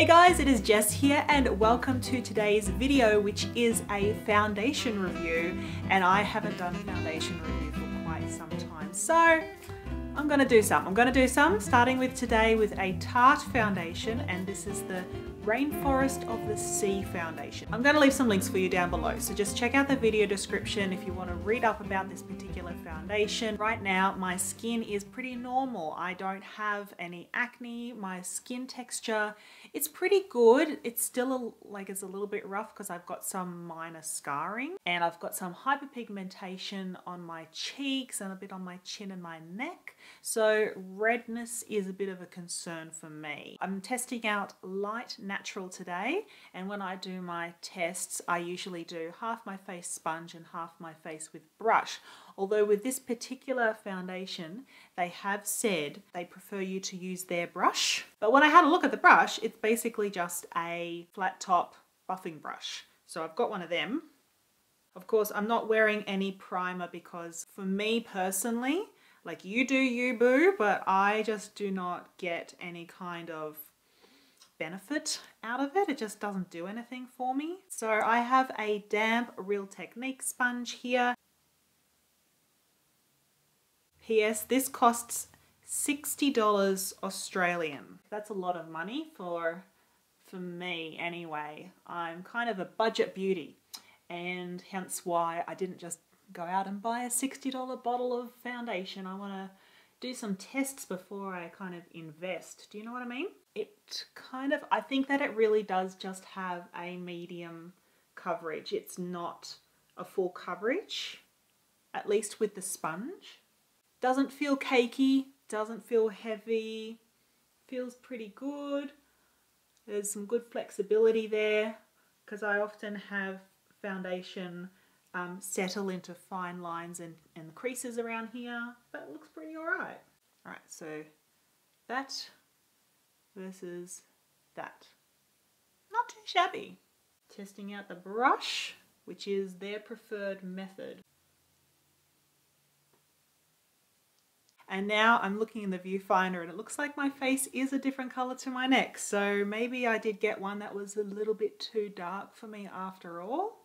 Hey guys, it is Jess here and welcome to today's video, which is a foundation review. And I haven't done a foundation review for quite some time, so I'm gonna do some. Starting with today with a Tarte foundation, and this is the Rainforest of the Sea foundation. I'm going to leave some links for you down below, so just check out the video description if you want to read up about this particular foundation. Right now my skin is pretty normal. I don't have any acne. My skin texture, it's pretty good. It's still it's a little bit rough because I've got some minor scarring and I've got some hyperpigmentation on my cheeks and a bit on my chin and my neck. So redness is a bit of a concern for me. I'm testing out light natural today, and when I do my tests I usually do half my face sponge and half my face with brush. Although with this particular foundation they have said they prefer you to use their brush, but when I had a look at the brush, it's basically just a flat top buffing brush. So I've got one of them. Of course I'm not wearing any primer because for me personally, like you do you boo, but I just do not get any kind of benefit out of it. It just doesn't do anything for me. So I have a damp Real Technique sponge here. P.S. this costs $60 Australian. That's a lot of money for me anyway. I'm kind of a budget beauty, and hence why I didn't just go out and buy a $60 bottle of foundation. I want to do some tests before I kind of invest. Do you know what I mean? I think that it really does just have a medium coverage. It's not a full coverage, at least with the sponge. Doesn't feel cakey, doesn't feel heavy, feels pretty good. There's some good flexibility there because I often have foundation settle into fine lines and creases around here, but it looks pretty alright. Alright, so that versus that. Not too shabby. Testing out the brush, which is their preferred method. And now I'm looking in the viewfinder and it looks like my face is a different color to my neck. So maybe I did get one that was a little bit too dark for me after all.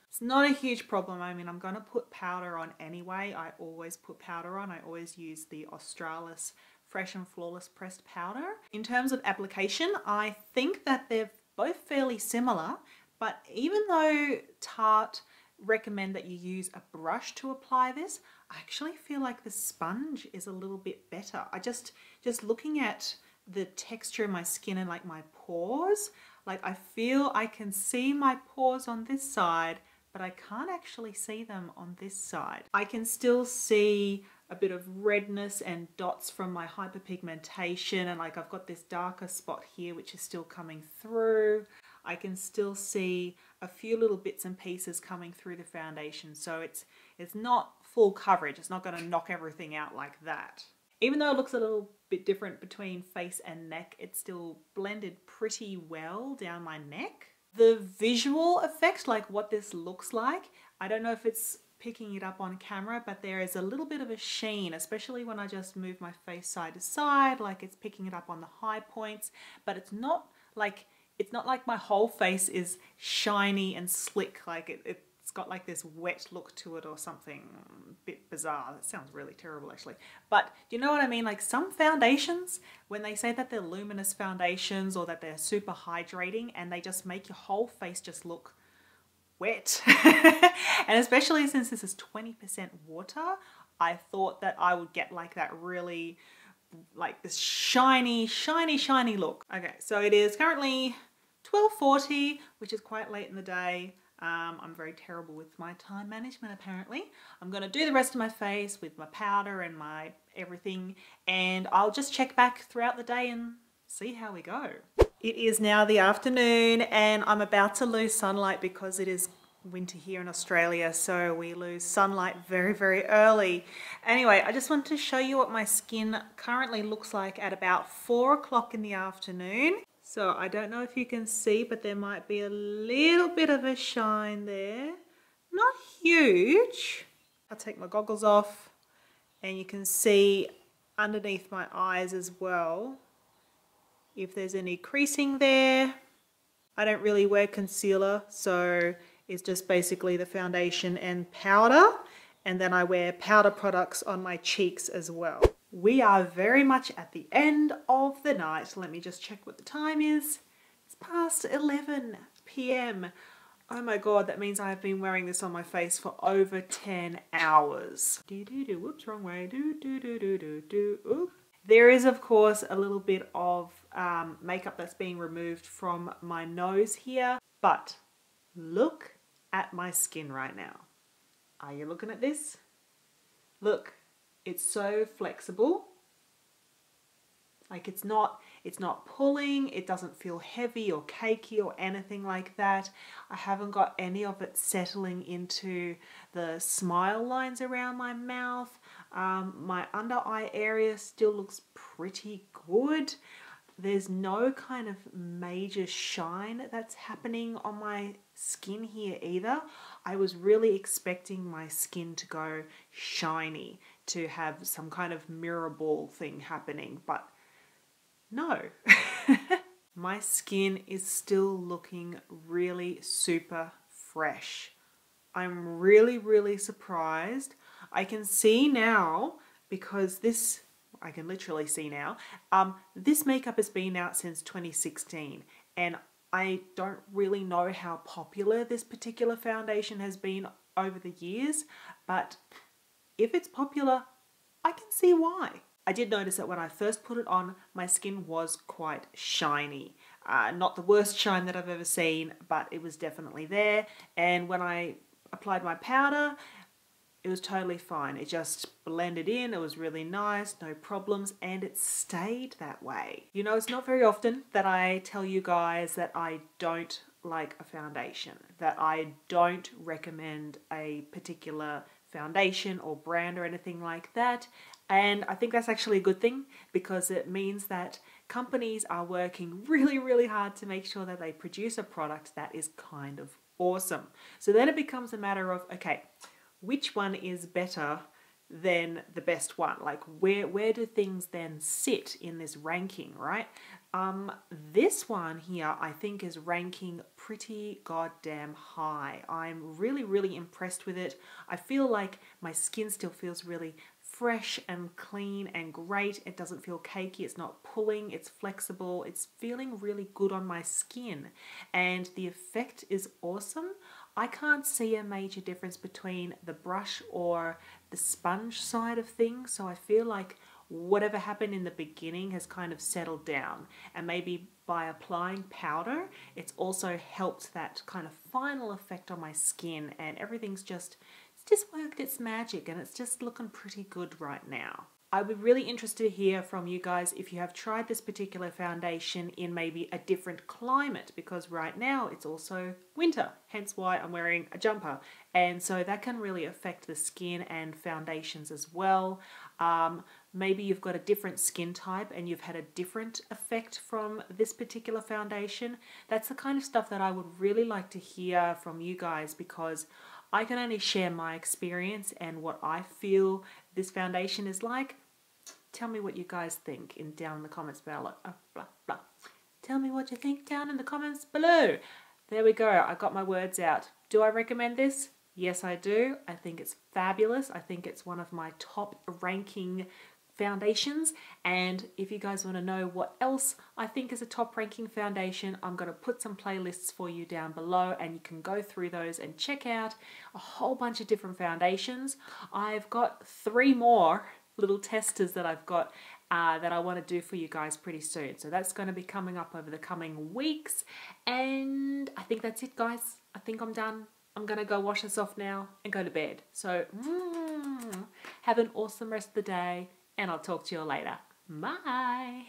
It's not a huge problem. I mean, I'm going to put powder on anyway. I always put powder on. I always use the Australis Fresh and Flawless Pressed Powder. In terms of application, I think that they're both fairly similar, but even though Tarte recommend that you use a brush to apply this, I actually feel like the sponge is a little bit better. I just looking at the texture of my skin and like my pores, like I feel I can see my pores on this side, but I can't actually see them on this side. I can still see a bit of redness and dots from my hyperpigmentation, and like I've got this darker spot here which is still coming through. I can still see a few little bits and pieces coming through the foundation, so it's not full coverage. It's not going to knock everything out like that. Even though it looks a little bit different between face and neck, it's still blended pretty well down my neck. The visual effect, like what this looks like, I don't know if it's picking it up on camera, but there is a little bit of a sheen, especially when I just move my face side to side, like it's picking it up on the high points, but it's not like my whole face is shiny and slick, like it's got like this wet look to it or something. A bit bizarre. That sounds really terrible actually. But do you know what I mean? Like some foundations, when they say that they're luminous foundations or that they're super hydrating, and they just make your whole face just look wet. And especially since this is 20% water, I thought that I would get like that really, like this shiny, shiny, shiny look. Okay, so it is currently 12:40, which is quite late in the day. I'm very terrible with my time management apparently. I'm going to do the rest of my face with my powder and my everything, and I'll just check back throughout the day and see how we go. It is now the afternoon and I'm about to lose sunlight because it is winter here in Australia, so we lose sunlight very, very early. Anyway, I just wanted to show you what my skin currently looks like at about 4 o'clock in the afternoon. So I don't know if you can see, but there might be a little bit of a shine there. Not huge. I'll take my goggles off and you can see underneath my eyes as well. if there's any creasing there. I don't really wear concealer, so it's just basically the foundation and powder. And then I wear powder products on my cheeks as well. We are very much at the end of the night. Let me just check what the time is. It's past 11 p.m. Oh my God, that means I have been wearing this on my face for over 10 hours. Whoops, wrong way. Oop. There is, of course, a little bit of makeup that's being removed from my nose here, but look at my skin right now. Are you looking at this? Look, it's so flexible. Like it's not pulling, it doesn't feel heavy or cakey or anything like that. I haven't got any of it settling into the smile lines around my mouth. My under eye area still looks pretty good. There's no kind of major shine that's happening on my skin here either. I was really expecting my skin to go shiny, to have some kind of mirror ball thing happening, but no. My skin is still looking really super fresh. I'm really surprised. I can see now, because this, I can literally see now, this makeup has been out since 2016, and I don't really know how popular this particular foundation has been over the years, but if it's popular, I can see why. I did notice that when I first put it on, my skin was quite shiny. Not the worst shine that I've ever seen, but it was definitely there. And when I applied my powder, it was totally fine. It just blended in, it was really nice, no problems, and it stayed that way. You know, it's not very often that I tell you guys that I don't like a foundation, that I don't recommend a particular foundation or brand or anything like that. And I think that's actually a good thing, because it means that companies are working really hard to make sure that they produce a product that is kind of awesome. So then it becomes a matter of, okay, which one is better than the best one? Like where do things then sit in this ranking, right? This one here I think is ranking pretty goddamn high. I'm really impressed with it. I feel like my skin still feels really fresh and clean and great. It doesn't feel cakey, it's not pulling, it's flexible, it's feeling really good on my skin, and the effect is awesome. I can't see a major difference between the brush or the sponge side of things, so I feel like whatever happened in the beginning has kind of settled down, and maybe by applying powder it's also helped that kind of final effect on my skin, and everything's just worked its magic, and it's just looking pretty good right now. I would be really interested to hear from you guys if you have tried this particular foundation in maybe a different climate, because right now it's also winter, hence why I'm wearing a jumper, and so that can really affect the skin and foundations as well. Maybe you've got a different skin type and you've had a different effect from this particular foundation. That's the kind of stuff that I would really like to hear from you guys, because I can only share my experience and what I feel this foundation is like. Tell me what you guys think down in the comments below. Tell me what you think down in the comments below. There we go. I got my words out. Do I recommend this? Yes, I do. I think it's fabulous. I think it's one of my top ranking foundations, and if you guys want to know what else I think is a top ranking foundation, I'm going to put some playlists for you down below, and you can go through those and check out a whole bunch of different foundations. I've got 3 more little testers that I've got that I want to do for you guys pretty soon, so that's going to be coming up over the coming weeks. And I think that's it, guys. I think I'm done. I'm going to go wash this off now and go to bed. So have an awesome rest of the day, and I'll talk to you all later. Bye.